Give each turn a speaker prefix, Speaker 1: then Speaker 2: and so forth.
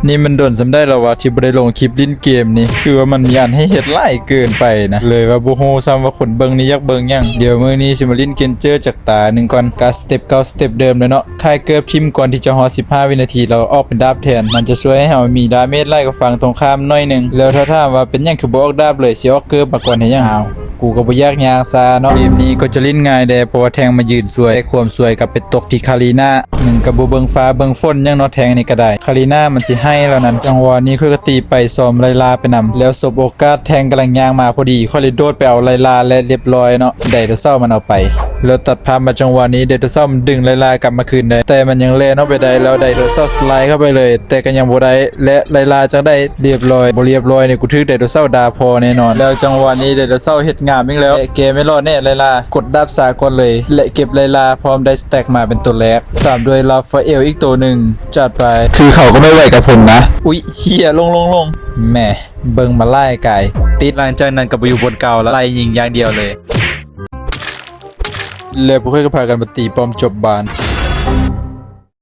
Speaker 1: นี่มันโดนสำได้แล้วว่าที่บ่ได้ลงคลิปลิ้นเกมนี่คือว่ามันมีอันให้เฮ็ดหลายเกินไปนะเลยว่าบ่ฮู้ซ้ำว่าคนเบิ่งนี่อยากเบิ่งหยังเดี๋ยวมื้อนี้สิมาลิ้นเกนเจอจากตาหนึ่งก่อนกาสเต็ปเก่าสเต็ปเดิมเลยเนาะคายเกิบทิมก่อนที่จะฮอด15วินาทีเราออกเป็นดาบแทนมันจะช่วยให้เฮามีดาเมจไล่กับฝั่งตรงข้ามหน่อยนึงแล้วถ้าถามว่าเป็นหยังคือบ่ออกดาบเลยสิออกเกิบมาก่อนให้หยังเอากูก็บ่ยากยากซาเนาะเกมนี้ก็จะลิ้นง่ายแดเพราะว่าแทงมายืนสวยความสวยกับไปตกที่คารีนาหนึ่งกับบ่เบิ่งฟ้าเบิ่งฝนยังเนาะแทงนี่ก็ได้คารีนามันสิให้แล้วนั้นจังหวะนี้ค่อยก็ตีไปซ้อมไลลาไปนำแล้วสบโอกาสแทงกำลังย่างมาพอดีค่อยเลยโดดไปเอาไลลาและเรียบร้อยเนาะไดโนเสาร์มันเอาไปแล้วตัดภาพมาจังหวะนี้ไดโนเสาร์มันดึงไลลากลับมาคืนได้แต่มันยังแล่นออกไปได้แล้วไดโนเสาร์สไลด์เข้าไปเลยแต่ก็ยังบ่ได้และไลลาจังได้เรียบร้อยบ่เรียบร้อยนี่กูทึกไดโนเสาร์ด่าพอแน่นอนแล้วจังหวะนี้ไดโนเสาร์เฮ็ดงามอีกแล้วเกมไม่รอดแน่ไลลากดดาบสากลเลยและเก็บไลลาพร้อมได้สแต็กมาเป็นตัวแรกตามด้วยลาฟาเอลอีกตัวหนึ่งจัดไปคือเขาก็ไม่ไหวกับผมนะอุ๊ยเหี้ยลงแหม่เบิ่งมาไล่ไก่ติดหลังจากนั้นก็ไปอยู่บนเก่าแล้วไล่ยิงอย่างเดียวเลยแล้วพวกเขาก็พากันมาตีป้อมจบบาน